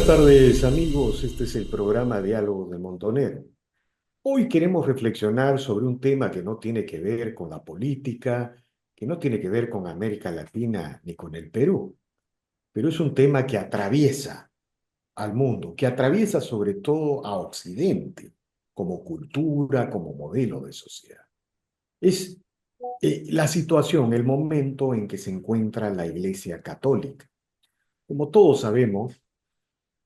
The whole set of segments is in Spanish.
Buenas tardes, amigos. Este es el programa Diálogos de Montonero. Hoy queremos reflexionar sobre un tema que no tiene que ver con la política, que no tiene que ver con América Latina ni con el Perú, pero es un tema que atraviesa al mundo, que atraviesa sobre todo a Occidente como cultura, como modelo de sociedad. Es la situación, el momento en que se encuentra la Iglesia Católica. Como todos sabemos,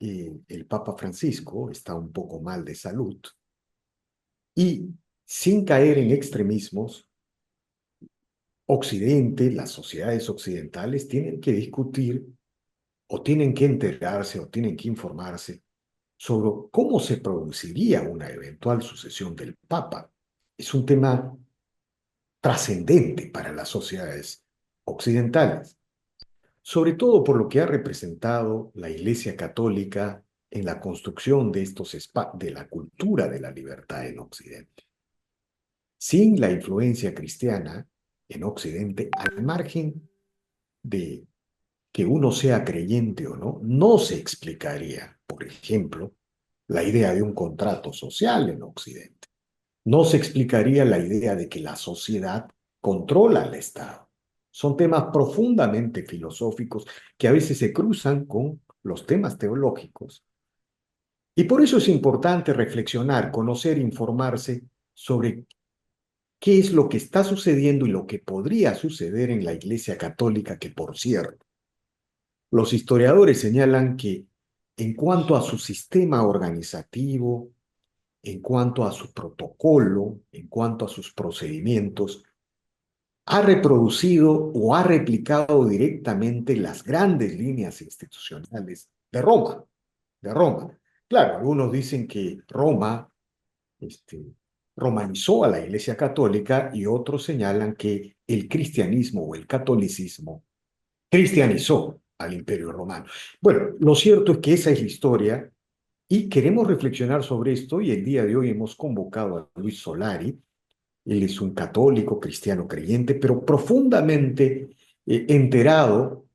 el Papa Francisco está un poco mal de salud y sin caer en extremismos, Occidente, las sociedades occidentales tienen que discutir o tienen que enterarse o tienen que informarse sobre cómo se produciría una eventual sucesión del Papa. Es un tema trascendente para las sociedades occidentales, sobre todo por lo que ha representado la Iglesia Católica en la construcción de de la cultura de la libertad en Occidente. Sin la influencia cristiana en Occidente, al margen de que uno sea creyente o no, no se explicaría, por ejemplo, la idea de un contrato social en Occidente. No se explicaría la idea de que la sociedad controla al Estado. Son temas profundamente filosóficos que a veces se cruzan con los temas teológicos. Y por eso es importante reflexionar, conocer, informarse sobre qué es lo que está sucediendo y lo que podría suceder en la Iglesia Católica, que por cierto, los historiadores señalan que en cuanto a su sistema organizativo, en cuanto a su protocolo, en cuanto a sus procedimientos, ha reproducido o ha replicado directamente las grandes líneas institucionales de Roma. Claro, algunos dicen que Roma este, romanizó a la Iglesia Católica y otros señalan que el cristianismo o el catolicismo cristianizó al Imperio Romano. Bueno, lo cierto es que esa es la historia y queremos reflexionar sobre esto y el día de hoy hemos convocado a Luis Solari. Él es un católico, cristiano creyente, pero profundamente enterado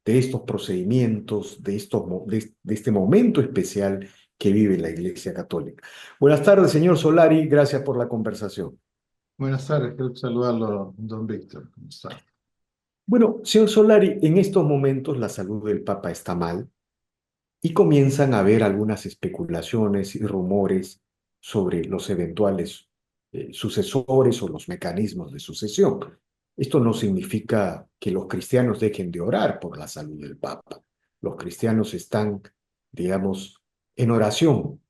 de estos procedimientos, de este momento especial que vive la Iglesia Católica. Buenas tardes, señor Solari, gracias por la conversación. Buenas tardes, quiero saludarlo, don Víctor. ¿Cómo está? Bueno, señor Solari, en estos momentos la salud del Papa está mal y comienzan a haber algunas especulaciones y rumores sobre los eventuales sucesores o los mecanismos de sucesión. Esto no significa que los cristianos dejen de orar por la salud del Papa. Los cristianos están, digamos, en oración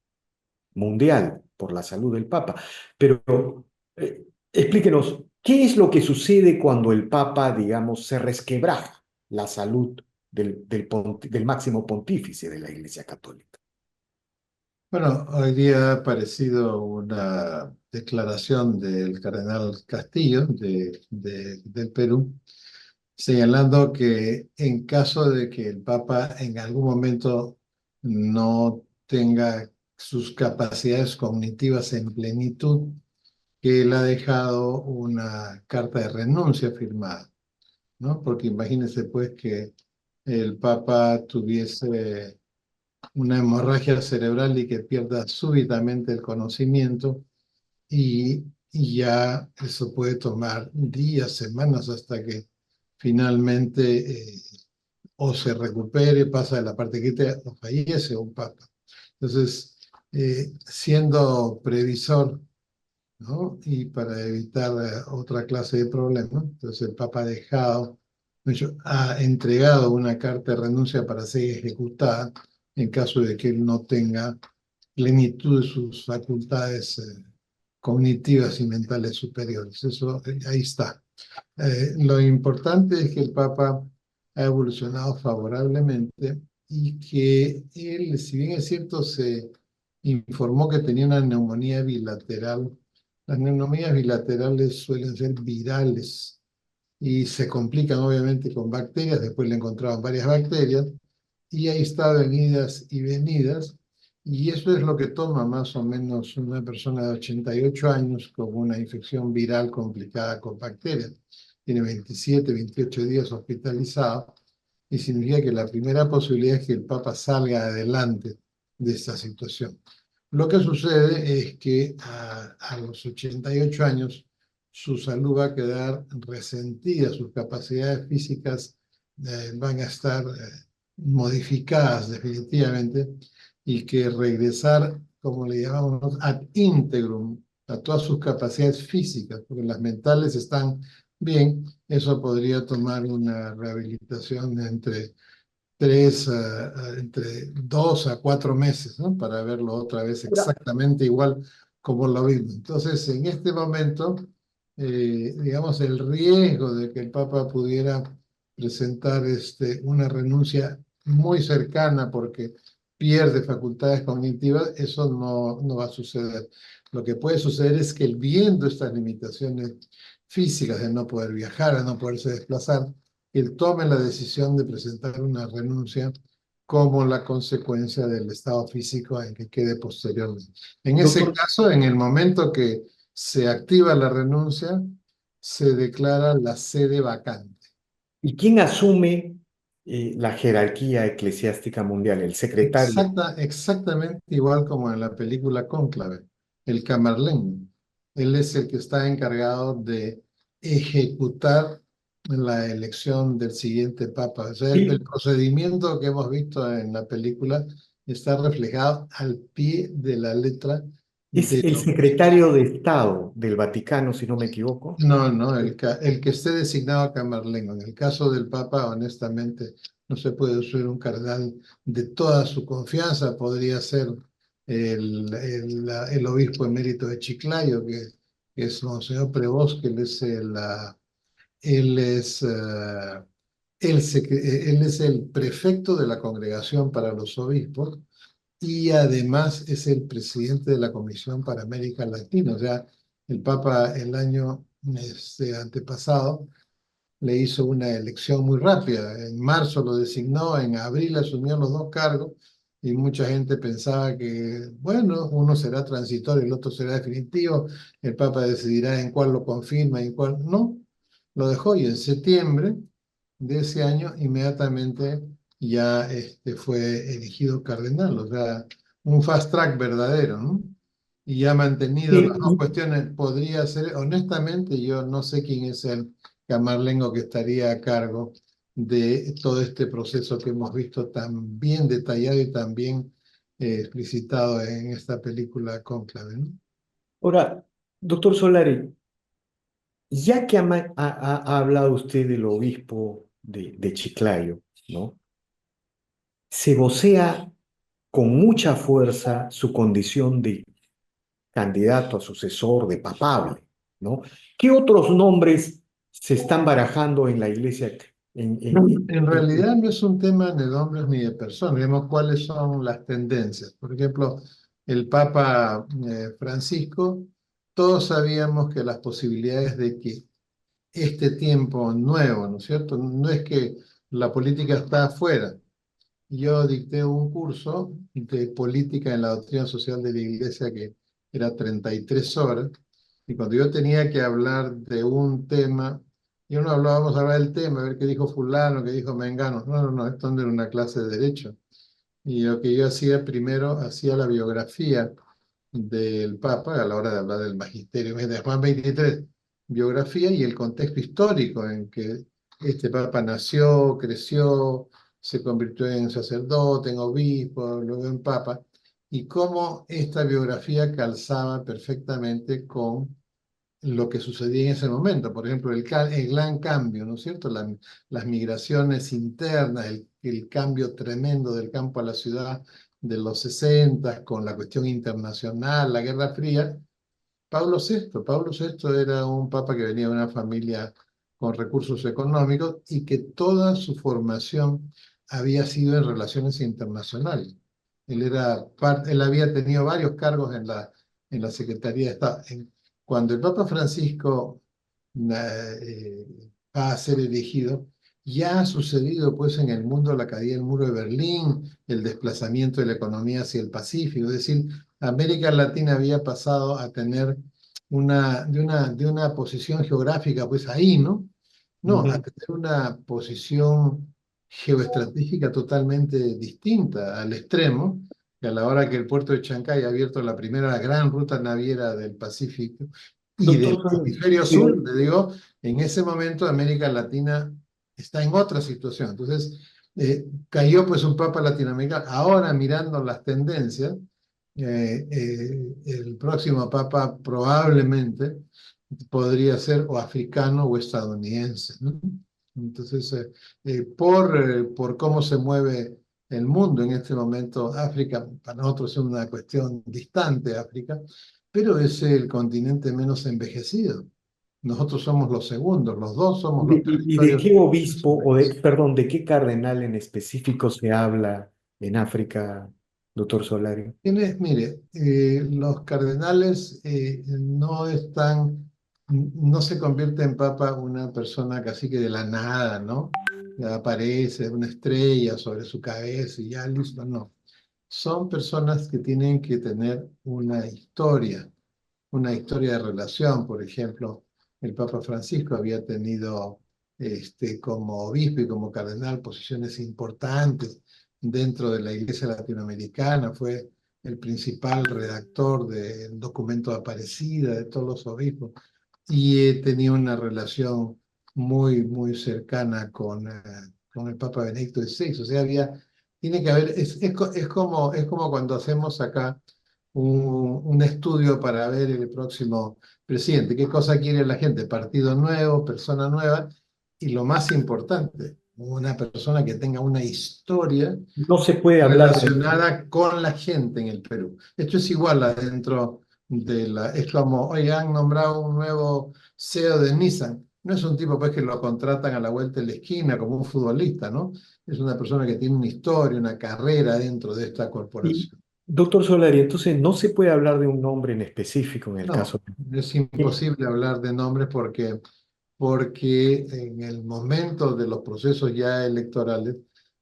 mundial por la salud del Papa. Pero explíquenos, ¿qué es lo que sucede cuando el Papa, digamos, se resquebraja la salud del máximo pontífice de la Iglesia Católica? Bueno, hoy día ha aparecido una declaración del cardenal Castillo del Perú, señalando que en caso de que el Papa en algún momento no tenga sus capacidades cognitivas en plenitud, que él ha dejado una carta de renuncia firmada, ¿no? Porque imagínense pues que el Papa tuviese una hemorragia cerebral y que pierda súbitamente el conocimiento y ya eso puede tomar días, semanas hasta que finalmente o se recupere, pasa de la parte crítica o fallece un papa. Entonces, siendo previsor, ¿no? Y para evitar otra clase de problemas, entonces el papa ha dejado, de hecho, ha entregado una carta de renuncia para ser ejecutada en caso de que él no tenga plenitud de sus facultades cognitivas y mentales superiores. Eso ahí está. Lo importante es que el Papa ha evolucionado favorablemente y que él, si bien es cierto, se informó que tenía una neumonía bilateral. Las neumonías bilaterales suelen ser virales y se complican obviamente con bacterias. Después le encontraban varias bacterias y ahí está en idas y venidas. Y eso es lo que toma más o menos una persona de 88 años con una infección viral complicada con bacterias. Tiene 27, 28 días hospitalizado y significa que la primera posibilidad es que el Papa salga adelante de esta situación. Lo que sucede es que a los 88 años su salud va a quedar resentida, sus capacidades físicas van a estar modificadas definitivamente y que regresar, como le llamamos nosotros, ad integrum, a todas sus capacidades físicas, porque las mentales están bien, eso podría tomar una rehabilitación entre 2 a 4 meses, ¿no? Para verlo otra vez Ahora, exactamente igual como lo vimos. Entonces, en este momento, digamos, el riesgo de que el Papa pudiera presentar una renuncia muy cercana porque pierde facultades cognitivas, eso no va a suceder. Lo que puede suceder es que él, viendo estas limitaciones físicas de no poder viajar, de no poderse desplazar, él tome la decisión de presentar una renuncia como la consecuencia del estado físico en que quede posteriormente. En ese doctor, caso, en el momento que se activa la renuncia, se declara la sede vacante. ¿y quién asume la jerarquía eclesiástica mundial? El secretario. Exactamente igual como en la película Cónclave, el Camarlengo. Él es el que está encargado de ejecutar la elección del siguiente papa. O sea, el Sí, procedimiento que hemos visto en la película está reflejado al pie de la letra es de el lo que... secretario de Estado del Vaticano, si no me equivoco. No, no, el que esté designado a Camarlengo. En el caso del Papa, honestamente, no se puede usar un cardenal de toda su confianza. Podría ser el obispo emérito de Chiclayo, que es Monseñor Prevost, que él es, él es el prefecto de la Congregación para los Obispos y además es el presidente de la Comisión para América Latina. O sea, el Papa el año antepasado le hizo una elección muy rápida. En marzo lo designó, en abril asumió los dos cargos y mucha gente pensaba que, bueno, uno será transitorio, el otro será definitivo, el Papa decidirá en cuál lo confirma y en cuál no. Lo dejó y en septiembre de ese año inmediatamente ya fue elegido cardenal, o sea, un fast track verdadero, ¿no? Y ha mantenido las dos Y cuestiones. Podría ser, honestamente, yo no sé quién es el Camarlengo que estaría a cargo de todo este proceso que hemos visto tan bien detallado y tan bien explicitado en esta película Cónclave, ¿no? ahora, doctor Solari, ya que ha hablado usted del obispo de Chiclayo, ¿no? Se vocea con mucha fuerza su condición de candidato a sucesor, de papable, ¿no? ¿Qué otros nombres se están barajando en la iglesia? En realidad no es un tema de nombres ni de personas, vemos cuáles son las tendencias. Por ejemplo, el Papa Francisco, todos sabíamos que las posibilidades de que este tiempo nuevo, ¿no es cierto? No es que la política está afuera. Yo dicté un curso de política en la doctrina social de la Iglesia que era 33 horas, y cuando yo tenía que hablar de un tema, yo no hablábamos ahora del tema, a ver qué dijo fulano, qué dijo Mengano. No, no, no, esto no era una clase de derecho. Y lo que yo hacía primero, hacía la biografía del Papa a la hora de hablar del magisterio, de Juan 23, biografía y el contexto histórico en que este Papa nació, creció, se convirtió en sacerdote, en obispo, luego en Papa, y cómo esta biografía calzaba perfectamente con lo que sucedía en ese momento. Por ejemplo, el gran cambio, ¿no es cierto? Las migraciones internas, el cambio tremendo del campo a la ciudad de los 60 con la cuestión internacional, la Guerra Fría. Pablo VI era un papa que venía de una familia con recursos económicos y que toda su formación había sido en relaciones internacionales. Él había tenido varios cargos en la Secretaría de Estado. Cuando el Papa Francisco va a ser elegido, ya ha sucedido pues en el mundo la caída del muro de Berlín, el desplazamiento de la economía hacia el Pacífico, es decir, América Latina había pasado a tener de una posición geográfica, pues ahí, ¿no? No, a Ujú. tener una posición geoestratégica totalmente distinta, al extremo, que a la hora que el puerto de Chancay ha abierto la primera gran ruta naviera del Pacífico y Doctor del Soler, hemisferio pero sur, le digo, en ese momento América Latina está en otra situación. Entonces, cayó pues un papa latinoamericano. Ahora mirando las tendencias, el próximo papa probablemente podría ser o africano o estadounidense, ¿no? Entonces, por cómo se mueve el mundo en este momento, África, para nosotros es una cuestión distante, África, pero es el continente menos envejecido. Nosotros somos los segundos, los dos somos los y de territorios qué más obispo, envejecidos. perdón, de qué cardenal en específico se habla en África, doctor Solari? Mire, los cardenales no se convierte en papa una persona casi que de la nada, ¿no? Aparece una estrella sobre su cabeza y ya listo, no. Son personas que tienen que tener una historia de relación. Por ejemplo, el Papa Francisco había tenido como obispo y como cardenal posiciones importantes dentro de la Iglesia latinoamericana, fue el principal redactor del documento de Aparecida, de todos los obispos, y tenía una relación muy, muy cercana con el Papa Benedicto XVI. O sea, tiene que haber, es como cuando hacemos acá un estudio para ver el próximo presidente, qué cosa quiere la gente, partido nuevo, persona nueva, y lo más importante, una persona que tenga una historia No se puede hablar de... relacionada con la gente en el Perú. Esto es igual adentro es como, oye, han nombrado un nuevo CEO de Nissan. No es un tipo pues que lo contratan a la vuelta de la esquina como un futbolista, ¿no? Es una persona que tiene una historia, una carrera dentro de esta Y, corporación. doctor Solari, entonces no se puede hablar de un nombre en específico en el caso. No, es imposible hablar de nombres porque en el momento de los procesos ya electorales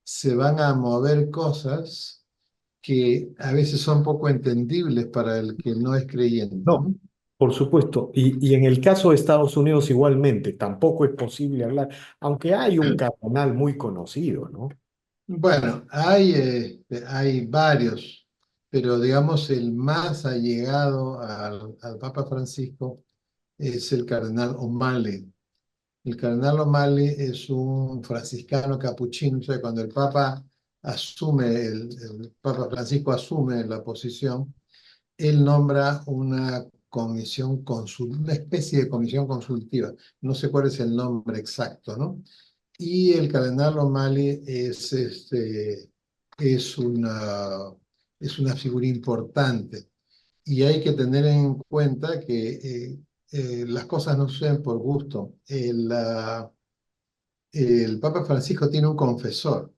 se van a mover cosas que a veces son poco entendibles para el que no es creyente, No, ¿no? por supuesto. Y en el caso de Estados Unidos igualmente, tampoco es posible hablar, aunque hay un cardenal muy conocido, ¿no? Bueno, hay varios, pero digamos el más allegado al Papa Francisco es el cardenal O'Malley. El cardenal O'Malley es un franciscano capuchino. O sea, cuando el Papa Francisco asume la posición, él nombra una especie de comisión consultiva. No sé cuál es el nombre exacto, ¿no? Y el cardenal O'Malley es una, es una figura importante. Y hay que tener en cuenta que las cosas no suceden por gusto. El Papa Francisco tiene un confesor.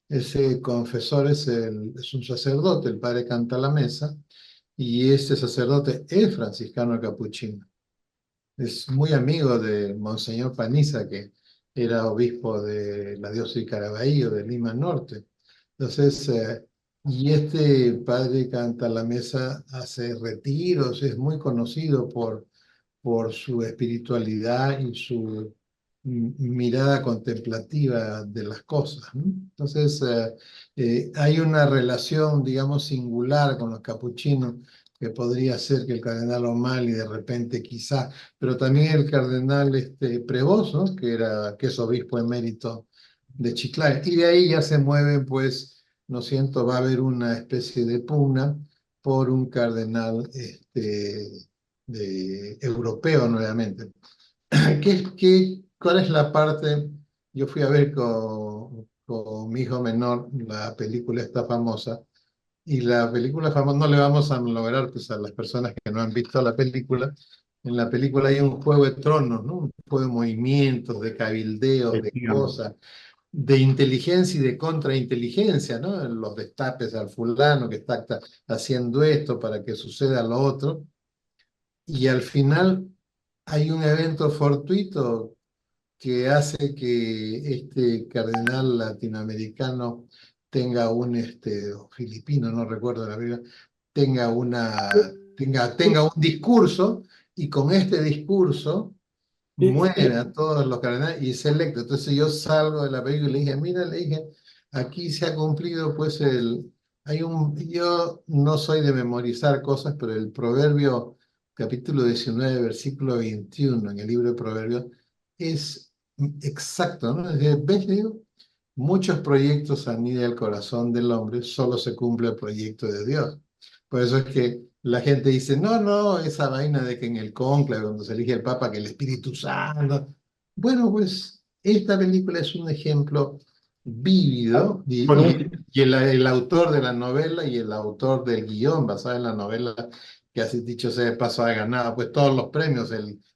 Ese confesor es un sacerdote, el padre canta la mesa, y este sacerdote es franciscano capuchino. Es muy amigo de Monseñor Paniza, que era obispo de la diócesis de Caraballo, de Lima Norte. Entonces, y este padre canta la mesa, hace retiros, es muy conocido por su espiritualidad y su mirada contemplativa de las cosas, ¿no? Entonces, hay una relación, digamos, singular con los capuchinos que podría ser que el cardenal O'Malley de repente quizá, pero también el cardenal Prevost, ¿no? Que es obispo emérito de Chiclayo. Y de ahí ya se mueven, pues, no siento, va a haber una especie de pugna por un cardenal europeo nuevamente. ¿Cuál es la parte? Yo fui a ver con mi hijo menor la película esta famosa, y la película famosa no le vamos a lograr pues, a las personas que no han visto la película. En la película hay un juego de tronos, ¿no? Un juego de movimientos, de cabildeos, de Efectivamente. cosas, de inteligencia y de contrainteligencia, ¿no? Los destapes al fulano que está haciendo esto para que suceda lo otro. Y al final hay un evento fortuito que hace que este cardenal latinoamericano tenga o filipino, no recuerdo la verdad, tenga un discurso, y con este discurso muere a todos los cardenales y es electo. Entonces yo salgo de la película y le dije, mira, le dije, aquí se ha cumplido pues yo no soy de memorizar cosas, pero el Proverbio capítulo 19 versículo 21 en el libro de Proverbios es exacto, ¿no? ¿Ves? Le digo, muchos proyectos anidan el corazón del hombre, solo se cumple el proyecto de Dios. Por eso es que la gente dice, no, no, esa vaina de que en el cónclave, cuando se elige el Papa, que el Espíritu Santo. Bueno, pues esta película es un ejemplo vívido Con y el autor de la novela y el autor del guión basado en la novela, que así dicho sea de paso ha ganado pues todos los premios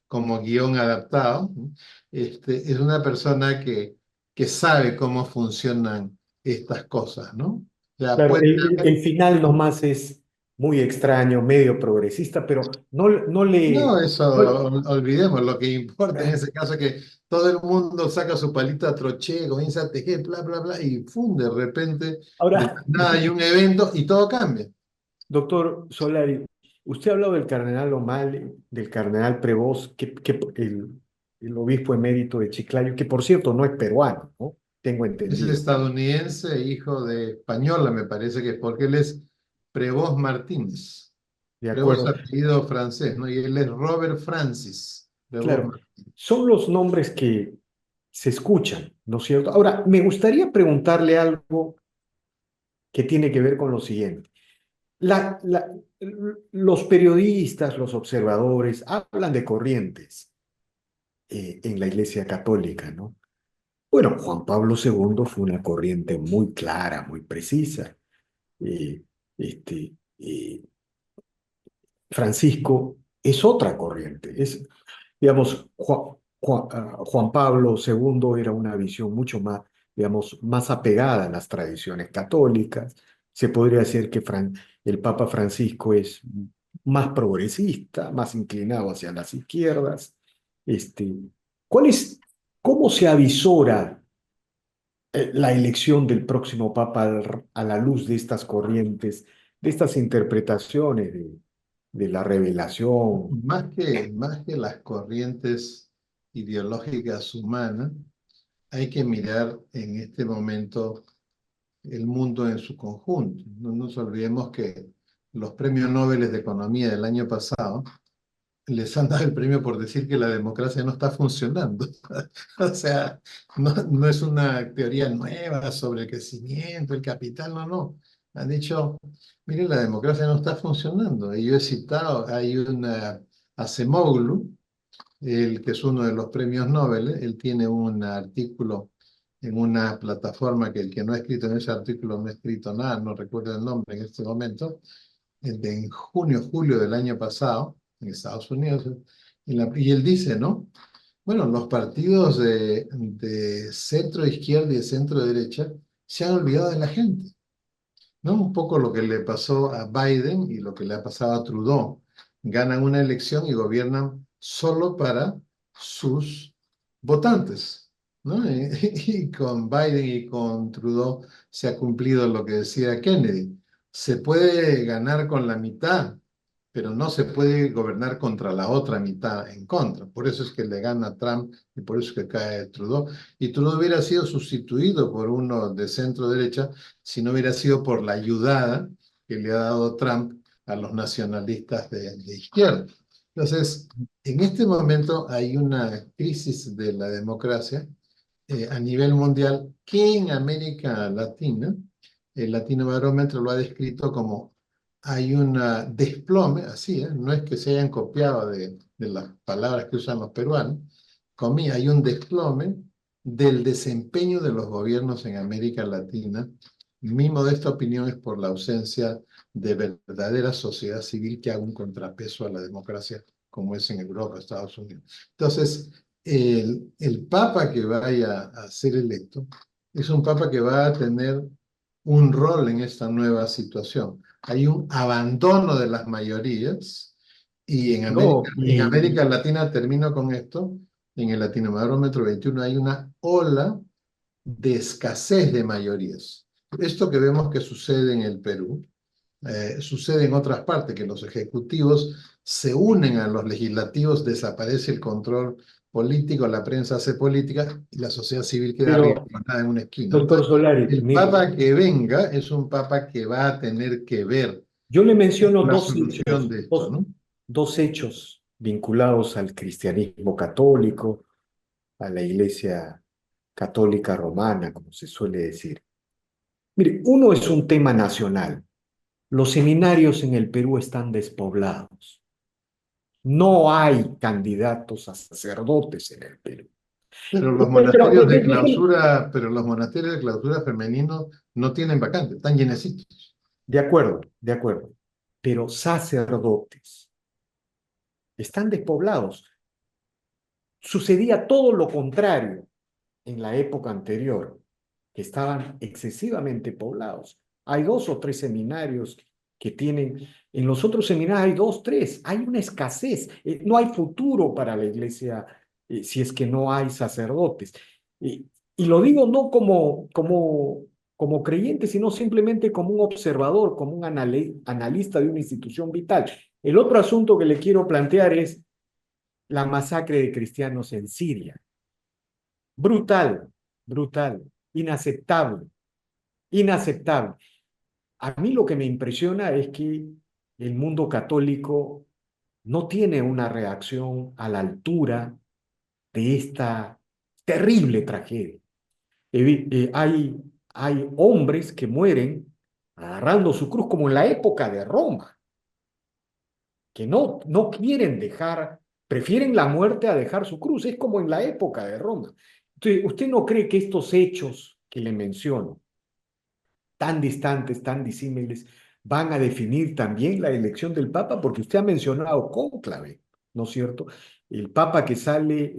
como guión adaptado, ¿no? Es una persona que sabe cómo funcionan estas cosas, ¿no? O sea, claro, puede el final nomás es muy extraño, medio progresista, pero No, eso no- olvidemos. Lo que importa en ese caso es que todo el mundo saca su palita trochet, comienza a tejer, bla, bla, bla, y ¡fum! De repente, de la ahora, nada hay un evento y todo cambia. doctor Solari, usted ha hablado del cardenal O'Malley, del cardenal Prevost, el obispo emérito de Chiclayo, que por cierto no es peruano, ¿no? Tengo Es entendido. estadounidense, hijo de española, me parece que es porque él es Prevost Martínez. De Prevost acuerdo. apellido francés, ¿no? Y él es Robert Francis Prevost Claro, Martínez. son los nombres que se escuchan, ¿no es cierto? Ahora, me gustaría preguntarle algo que tiene que ver con lo siguiente. La- la- los periodistas, los observadores, hablan de corrientes en la Iglesia Católica, ¿no? Bueno, Juan Pablo II fue una corriente muy clara, muy precisa. Eh, este, Francisco es otra corriente. Digamos, Juan Pablo II era una visión mucho más, digamos, más apegada a las tradiciones católicas. Se podría decir que el Papa Francisco es más progresista, más inclinado hacia las izquierdas. Este, ¿cuál es, cómo se avisora la elección del próximo Papa a la luz de estas corrientes, de estas interpretaciones de la revelación? Más que las corrientes ideológicas humanas, hay que mirar en este momento el mundo en su conjunto. No nos olvidemos que los premios Nobel de Economía del año pasado les han dado el premio por decir que la democracia no está funcionando. O sea, no es una teoría nueva sobre el crecimiento, el capital, no, no. Han dicho, mire, la democracia no está funcionando. Y yo he citado, hay una Acemoglu, el que es uno de los premios Nobel, él tiene un artículo en una plataforma que el que no ha escrito en ese artículo no ha escrito nada, no recuerdo el nombre en este momento, en junio, julio del año pasado, en Estados Unidos, y él dice, ¿no? Bueno, los partidos de centro izquierda y de centro derecha se han olvidado de la gente, ¿no? Un poco lo que le pasó a Biden y lo que le ha pasado a Trudeau. Ganan una elección y gobiernan solo para sus votantes, ¿no? Y con Biden y con Trudeau se ha cumplido lo que decía Kennedy. Se puede ganar con la mitad, pero no se puede gobernar contra la otra mitad en contra. Por eso es que le gana Trump y por eso es que cae Trudeau. Y Trudeau hubiera sido sustituido por uno de centro derecha si no hubiera sido por la ayudada que le ha dado Trump a los nacionalistas de izquierda. Entonces, en este momento hay una crisis de la democracia a nivel mundial que en América Latina, el Latino Barómetro lo ha descrito como hay un desplome, así, no es que se hayan copiado de las palabras que usan los peruanos, hay un desplome del desempeño de los gobiernos en América Latina. Mi modesta opinión es por la ausencia de verdadera sociedad civil que haga un contrapeso a la democracia como es en Europa, Estados Unidos. Entonces, el papa que vaya a ser electo es un papa que va a tener un rol en esta nueva situación. Hay un abandono de las mayorías y No, En América Latina, termino con esto, en el Latinobarómetro 21 hay una ola de escasez de mayorías. Esto que vemos que sucede en el Perú, sucede en otras partes, que los ejecutivos se unen a los legislativos, desaparece el control político, la prensa hace política y la sociedad civil queda arriba, Pero, en una esquina. doctor Entonces, Solari, el mire, papa que venga es un papa que va a tener que ver yo le menciono la dos solución hechos, de esto, ¿no? dos hechos vinculados al cristianismo católico, a la Iglesia católica romana, como se suele decir. Mire, uno es un tema nacional. Los seminarios en el Perú están despoblados. No hay candidatos a sacerdotes en el Perú. Pero los monasterios de clausura femeninos no tienen vacantes, están llenecitos. De acuerdo, pero sacerdotes están despoblados. Sucedía todo lo contrario en la época anterior, que estaban excesivamente poblados. Hay dos o tres seminarios que tienen, en los otros seminarios hay dos, tres, hay una escasez, no hay futuro para la iglesia si es que no hay sacerdotes. Y lo digo no como creyente, sino simplemente como un observador, como un analista de una institución vital. El otro asunto que le quiero plantear es la masacre de cristianos en Siria. Brutal, brutal, inaceptable, inaceptable. A mí lo que me impresiona es que el mundo católico no tiene una reacción a la altura de esta terrible tragedia. Hay hombres que mueren agarrando su cruz, como en la época de Roma, que no quieren dejar, prefieren la muerte a dejar su cruz. Es como en la época de Roma. Entonces, ¿usted no cree que estos hechos que le menciono, tan distantes, tan disímiles, van a definir también la elección del Papa? Porque usted ha mencionado cónclave, ¿no es cierto? El Papa que sale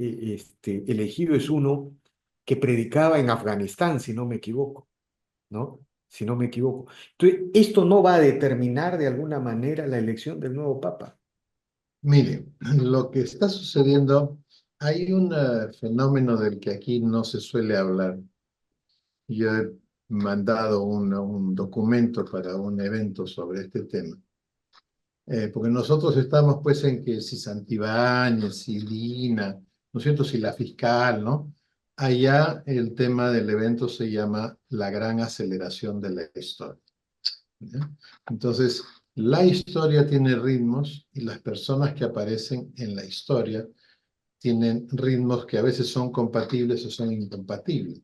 elegido es uno que predicaba en Afganistán, si no me equivoco, ¿no? Si no me equivoco. Entonces, esto no va a determinar de alguna manera la elección del nuevo Papa. Mire, lo que está sucediendo, hay un fenómeno del que aquí no se suele hablar. Yo he mandado un documento para un evento sobre este tema. Porque nosotros estamos pues en que si Santibáñez, si Lina, ¿no es cierto? Si la fiscal, ¿no? Allá el tema del evento se llama la gran aceleración de la historia. ¿Ya? Entonces, la historia tiene ritmos y las personas que aparecen en la historia tienen ritmos que a veces son compatibles o son incompatibles.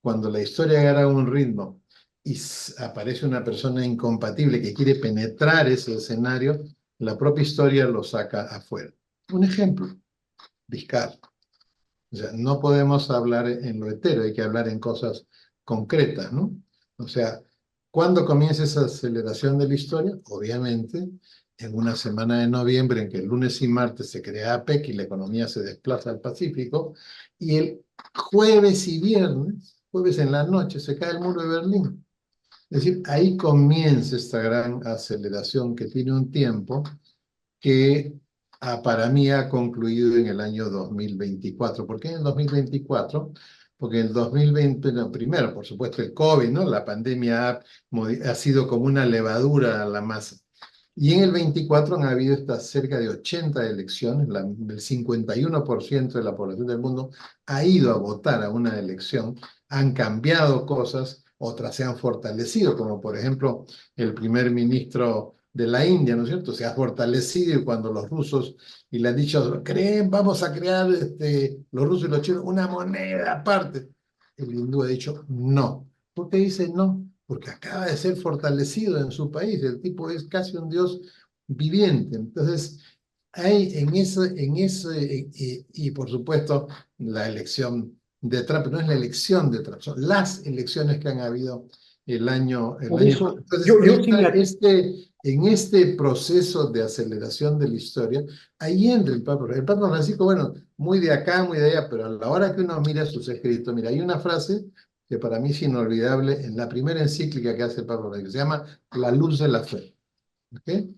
Cuando la historia agarra un ritmo y aparece una persona incompatible que quiere penetrar ese escenario, la propia historia lo saca afuera. Un ejemplo, Vizcarra. O sea, no podemos hablar en lo etéreo, hay que hablar en cosas concretas, ¿no? O sea, ¿cuándo comienza esa aceleración de la historia? Obviamente, en una semana de noviembre en que el lunes y martes se crea APEC y la economía se desplaza al Pacífico, y el jueves y viernes, jueves en la noche, se cae el muro de Berlín. Es decir, ahí comienza esta gran aceleración que tiene un tiempo que para mí ha concluido en el año 2024. ¿Por qué en el 2024? Porque en el 2020, no, primero, por supuesto, el COVID, ¿no? La pandemia ha sido como una levadura a la masa. Y en el 24 han habido estas cerca de 80 elecciones, el 51% de la población del mundo ha ido a votar a una elección, han cambiado cosas, otras se han fortalecido, como por ejemplo el primer ministro de la India, ¿no es cierto? Se ha fortalecido y cuando los rusos, y le han dicho, creen, vamos a crear los rusos y los chinos una moneda aparte. El hindú ha dicho no. ¿Por qué dice no? Porque acaba de ser fortalecido en su país. El tipo es casi un dios viviente. Entonces, hay y por supuesto, la elección de Trump, no es la elección de Trump, son las elecciones que han habido el Por año. eso, Entonces, yo sí en este proceso de aceleración de la historia, ahí entra el Papa. El Papa Francisco, bueno, muy de acá, muy de allá, pero a la hora que uno mira sus escritos, mira, hay una frase que para mí es inolvidable en la primera encíclica que hace el Papa Francisco, se llama La luz de la fe. ¿Ok?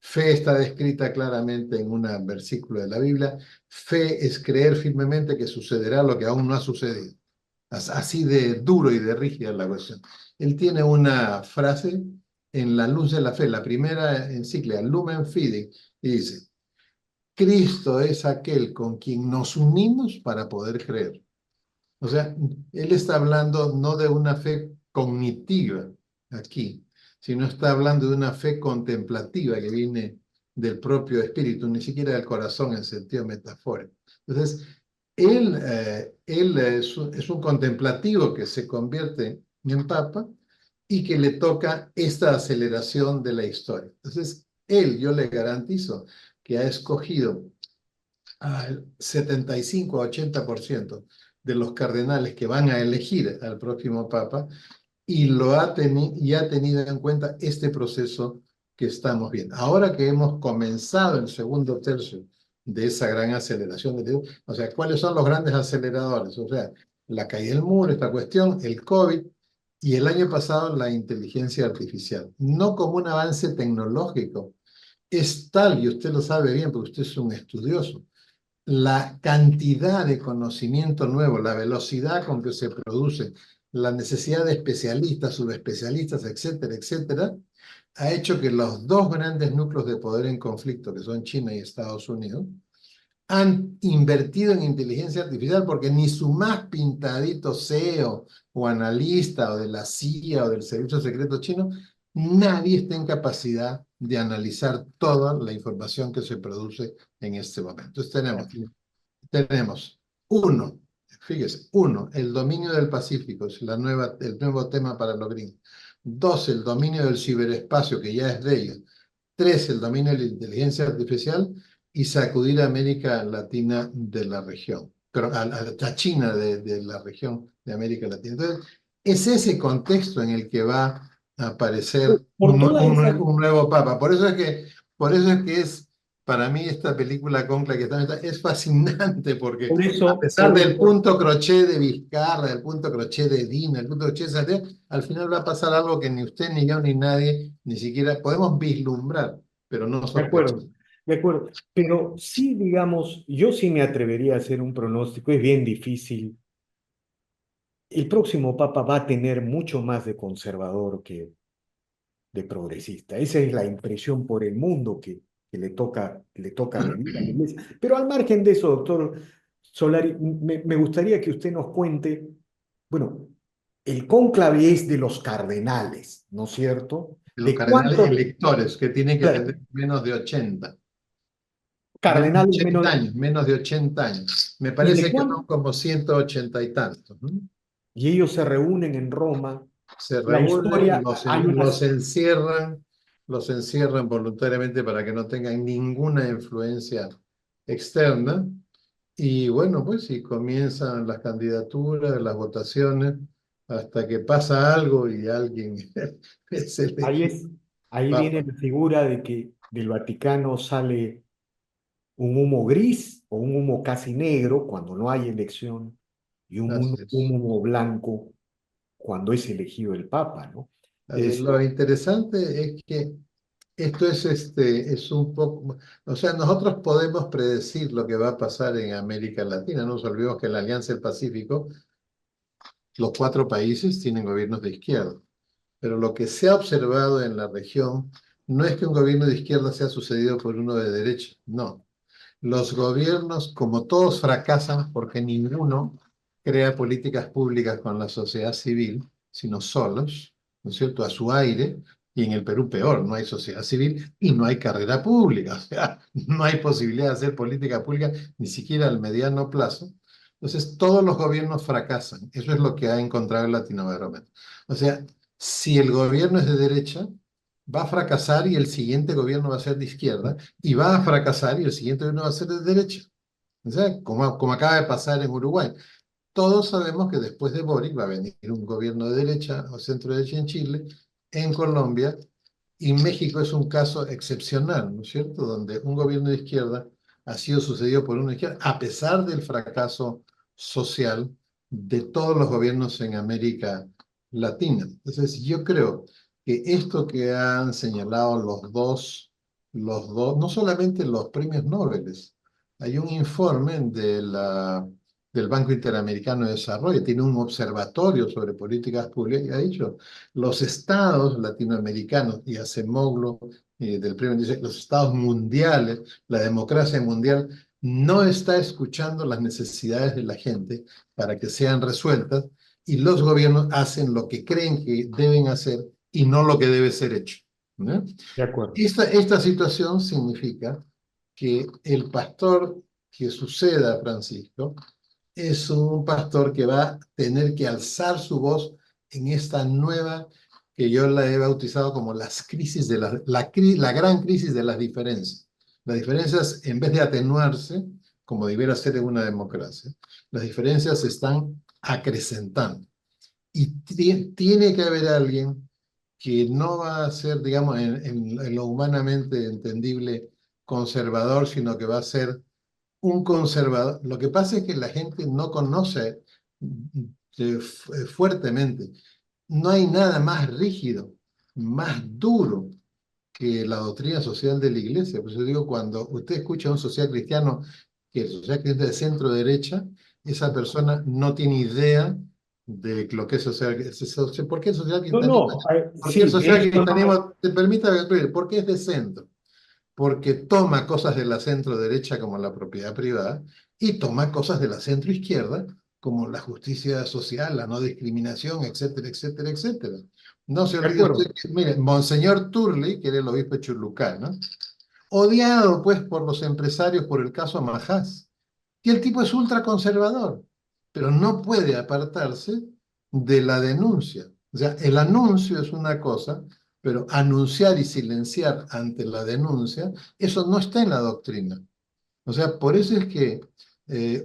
Fe está descrita claramente en un versículo de la Biblia. Fe es creer firmemente que sucederá lo que aún no ha sucedido. Así de duro y de rígida es la cuestión. Él tiene una frase en La luz de la fe, la primera encíclica, Lumen Fidei, y dice, Cristo es aquel con quien nos unimos para poder creer. O sea, él está hablando no de una fe cognitiva aquí, sino está hablando de una fe contemplativa que viene del propio espíritu, ni siquiera del corazón en sentido metafórico. Entonces, él es un contemplativo que se convierte en papa y que le toca esta aceleración de la historia. Entonces, yo le garantizo que ha escogido al 75 a 80% de los cardenales que van a elegir al próximo papa y y ha tenido en cuenta este proceso que estamos viendo. Ahora que hemos comenzado el segundo tercio de esa gran aceleración de Dios, o sea, ¿cuáles son los grandes aceleradores? O sea, la caída del muro, esta cuestión, el COVID y el año pasado la inteligencia artificial. No como un avance tecnológico, es tal, y usted lo sabe bien porque usted es un estudioso, la cantidad de conocimiento nuevo, la velocidad con que se produce, la necesidad de especialistas, subespecialistas, etcétera, etcétera, ha hecho que los dos grandes núcleos de poder en conflicto, que son China y Estados Unidos, han invertido en inteligencia artificial porque ni su más pintadito CEO o analista o de la CIA o del Servicio Secreto Chino, nadie está en capacidad de analizar toda la información que se produce en este momento. Entonces tenemos uno, fíjese, uno, el dominio del Pacífico, es el nuevo tema para los gringos. Dos, el dominio del ciberespacio, que ya es de ellos. Tres, el dominio de la inteligencia artificial y sacudir a América Latina de la región, pero a China de la región de América Latina. Entonces, es ese contexto en el que va a aparecer Por toda esa, un nuevo papa. Por eso es que para mí esta película Conclave que es fascinante porque a pesar por del eso, punto crochet de Vizcarra, del punto crochet de Dina, el punto crochet de Santiago, al final va a pasar algo que ni usted, ni yo, ni nadie, ni siquiera podemos vislumbrar, pero no de sospechar. acuerdo, de acuerdo. Pero sí, digamos, yo sí me atrevería a hacer un pronóstico, es bien difícil. El próximo papa va a tener mucho más de conservador que de progresista. Esa es la impresión por el mundo que le toca vivir a la iglesia. Pero al margen de eso, doctor Solari, me gustaría que usted nos cuente, bueno, el cónclave es de los cardenales, ¿no es cierto? Los ¿De cardenales cuántos electores que tienen que claro, tener menos de 80, menos de cardenales 80 menos? años, menos de 80 años. Me ¿Y de parece que son cuántos? como 180 y tantos, ¿no? Y ellos se reúnen en Roma. Se La reúnen, historia, hay unas, los encierran voluntariamente para que no tengan ninguna influencia externa. Y bueno, pues y comienzan las candidaturas, las votaciones, hasta que pasa algo y alguien es ahí elegido es, ahí viene papa. la figura de que del Vaticano sale un humo gris o un humo casi negro cuando no hay elección y Así un es. humo blanco cuando es elegido el Papa, ¿no? Así es. Es, Lo interesante es que esto es un poco, o sea, nosotros podemos predecir lo que va a pasar en América Latina. No nos olvidemos que en la Alianza del Pacífico los cuatro países tienen gobiernos de izquierda, pero lo que se ha observado en la región no es que un gobierno de izquierda sea sucedido por uno de derecha, no. Los gobiernos, como todos, fracasan porque ninguno crea políticas públicas con la sociedad civil, sino solos, ¿no es cierto?, a su aire, y en el Perú peor, no hay sociedad civil y no hay carrera pública, o sea, no hay posibilidad de hacer política pública ni siquiera al mediano plazo. Entonces, todos los gobiernos fracasan. Eso es lo que ha encontrado el Latinobarómetro. O sea, si el gobierno es de derecha, va a fracasar y el siguiente gobierno va a ser de izquierda y va a fracasar y el siguiente gobierno va a ser de derecha. O sea, como acaba de pasar en Uruguay. Todos sabemos que después de Boric va a venir un gobierno de derecha o centro derecha en Chile, en Colombia, y México es un caso excepcional, ¿no es cierto? Donde un gobierno de izquierda ha sido sucedido por uno de izquierda, a pesar del fracaso social de todos los gobiernos en América Latina. Entonces, yo creo que esto que han señalado no solamente los premios Nobel, hay un informe del Banco Interamericano de Desarrollo, tiene un observatorio sobre políticas públicas y ha dicho, los estados latinoamericanos, y Acemoglu del primer, dice, los estados mundiales, la democracia mundial no está escuchando las necesidades de la gente para que sean resueltas y los gobiernos hacen lo que creen que deben hacer y no lo que debe ser hecho, ¿no? De acuerdo. Esta situación significa que el pastor que suceda a Francisco es un pastor que va a tener que alzar su voz en esta nueva, que yo la he bautizado como las crisis de la gran crisis de las diferencias. Las diferencias, en vez de atenuarse, como debiera ser en una democracia, las diferencias se están acrecentando. Y tiene que haber alguien que no va a ser, digamos, en lo humanamente entendible conservador, sino que va a ser un conservador. Lo que pasa es que la gente no conoce fuertemente. No hay nada más rígido, más duro que la doctrina social de la iglesia. Por eso digo, cuando usted escucha a un social cristiano que el social cristiano es de centro derecha, esa persona no tiene idea de lo que es social. ¿Por qué el social No, cristianismo? no, Porque el sí, de social hecho no. cristianismo, te permite ver, ¿por qué es de centro? Porque toma cosas de la centro derecha como la propiedad privada y toma cosas de la centro izquierda como la justicia social, la no discriminación, etcétera, etcétera, etcétera. No se De olvide usted acuerdo. que, mire, Monseñor Turley, que era el obispo de Chulucá, ¿no? Odiado pues por los empresarios por el caso Majás, que el tipo es ultraconservador, pero no puede apartarse de la denuncia. O sea, el anuncio es una cosa, pero anunciar y silenciar ante la denuncia, eso no está en la doctrina. O sea, por eso es que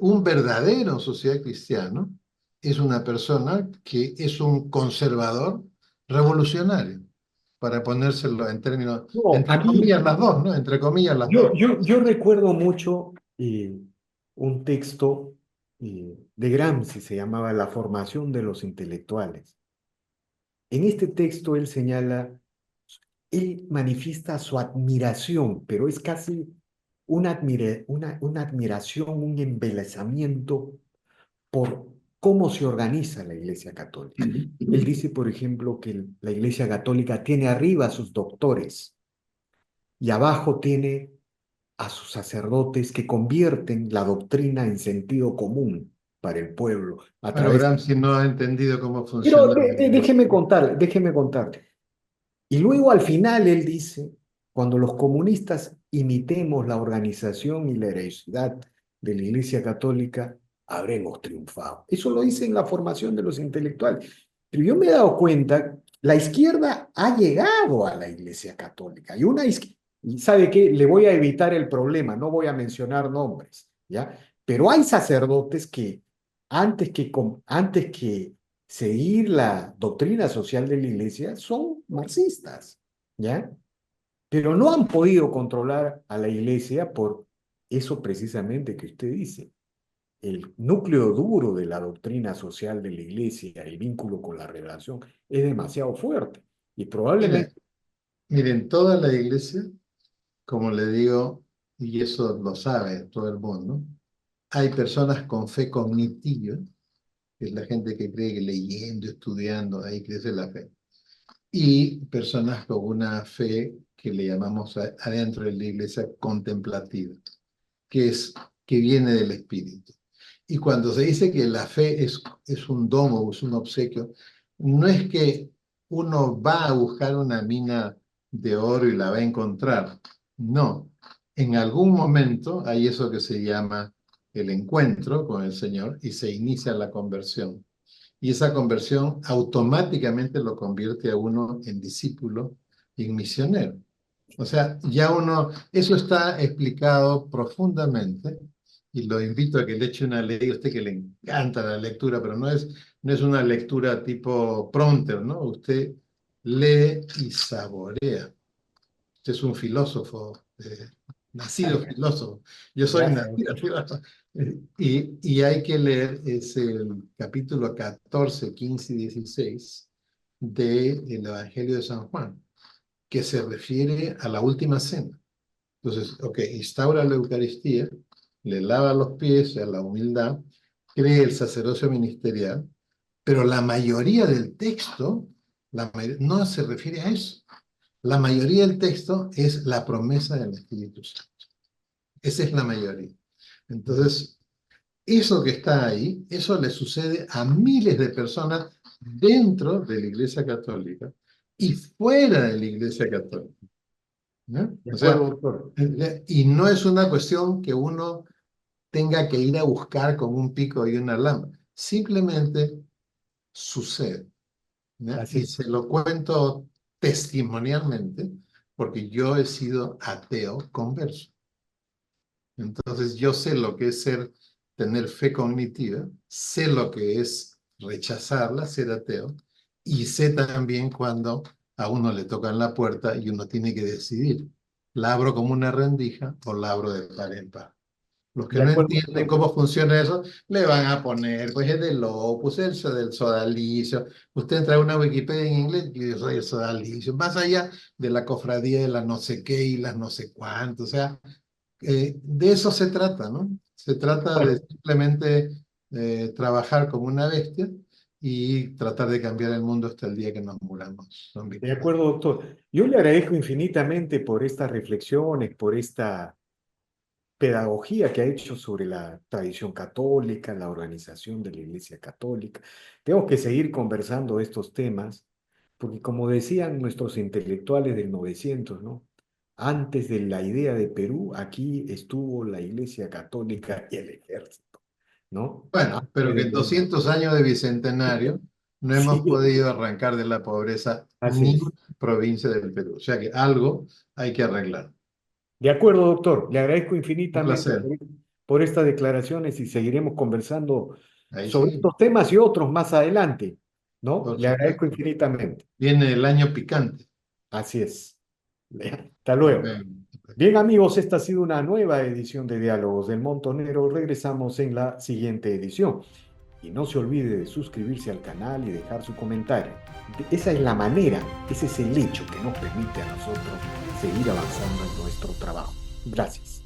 un verdadero sociedad cristiano es una persona que es un conservador revolucionario, para ponérselo en términos, No, entre aquí comillas las dos, ¿no? Entre comillas las dos. yo recuerdo mucho un texto de Gramsci, se llamaba La formación de los intelectuales. En este texto él señala, él manifiesta su admiración, pero es casi una admiración, un embelesamiento por cómo se organiza la Iglesia Católica. Él dice, por ejemplo, que la Iglesia Católica tiene arriba a sus doctores y abajo tiene a sus sacerdotes que convierten la doctrina en sentido común para el pueblo a Bueno, través... Gramsci no ha entendido cómo Pero funciona la iglesia. déjeme contarle. Y luego al final él dice, cuando los comunistas imitemos la organización y la heroicidad de la Iglesia Católica, habremos triunfado. Eso lo dice en la formación de los intelectuales. Pero yo me he dado cuenta, la izquierda ha llegado a la Iglesia Católica. Y ¿sabe qué? Le voy a evitar el problema, no voy a mencionar nombres, ¿ya? Pero hay sacerdotes que antes que seguir la doctrina social de la iglesia son marxistas, ¿ya? Pero no han podido controlar a la iglesia por eso precisamente que usted dice. El núcleo duro de la doctrina social de la iglesia, el vínculo con la revelación, es demasiado fuerte. Y probablemente, Mire, miren, toda la iglesia, como le digo, y eso lo sabe todo el mundo, hay personas con fe cognitiva, que es la gente que cree que leyendo, estudiando, ahí crece la fe, y personas con una fe que le llamamos adentro de la iglesia contemplativa, que es que viene del Espíritu. Y cuando se dice que la fe es un don o es un obsequio, no es que uno va a buscar una mina de oro y la va a encontrar. No. En algún momento hay eso que se llama el encuentro con el Señor y se inicia la conversión. Y esa conversión automáticamente lo convierte a uno en discípulo y en misionero. O sea, ya uno, eso está explicado profundamente y lo invito a que le eche una leída, a usted que le encanta la lectura, pero no es una lectura tipo prompter, ¿no? Usted lee y saborea. Usted es un filósofo, nacido filósofo. Yo soy gracias. nacido filósofo. Y hay que leer es el capítulo 14, 15 y 16 del Evangelio de San Juan, que se refiere a la última cena. Entonces, ok, instaura la Eucaristía, le lava los pies a la humildad, cree el sacerdocio ministerial, pero la mayoría del texto no se refiere a eso. La mayoría del texto es la promesa del Espíritu Santo. Esa es la mayoría. Entonces, eso que está ahí, eso le sucede a miles de personas dentro de la Iglesia Católica y fuera de la Iglesia Católica, ¿no? De O acuerdo, sea, doctor. y no es una cuestión que uno tenga que ir a buscar con un pico y una lámpara. Simplemente sucede, ¿no? Así Y es. se lo cuento testimonialmente porque yo he sido ateo converso. Entonces yo sé lo que es tener fe cognitiva, sé lo que es rechazarla, ser ateo, y sé también cuando a uno le tocan la puerta y uno tiene que decidir, ¿la abro como una rendija o la abro de par en par? Los que De no acuerdo, entienden doctor. cómo funciona eso, le van a poner, pues es del Opus, del sodalicio. Usted entra a una Wikipedia en inglés y yo soy el sodalicio, más allá de la cofradía de las no sé qué y las no sé cuánto, o sea, de eso se trata, ¿no? Se trata de Bueno, simplemente trabajar como una bestia y tratar de cambiar el mundo hasta el día que nos muramos. Don de Víctor. acuerdo, doctor. Yo le agradezco infinitamente por estas reflexiones, por esta pedagogía que ha hecho sobre la tradición católica, la organización de la Iglesia Católica. Tengo que seguir conversando estos temas, porque como decían nuestros intelectuales del 900, ¿no? Antes de la idea de Perú, aquí estuvo la Iglesia Católica y el ejército, ¿no? Bueno, Antes pero que de en los... 200 años de bicentenario no hemos Sí, podido arrancar de la pobreza así ni es. una provincia del Perú. O sea que algo hay que arreglar. De acuerdo, doctor. Le agradezco Un infinitamente placer. por estas declaraciones y seguiremos conversando Ahí sobre sí, estos temas y otros más adelante, ¿no? por Le agradezco supuesto. infinitamente. Viene el año picante. Así es. Hasta luego. Bueno, Bien, amigos, esta ha sido una nueva edición de Diálogos del Montonero. Regresamos en la siguiente edición. Y no se olvide de suscribirse al canal y dejar su comentario. Esa es la manera, ese es el hecho que nos permite a nosotros seguir avanzando en nuestro trabajo. Gracias.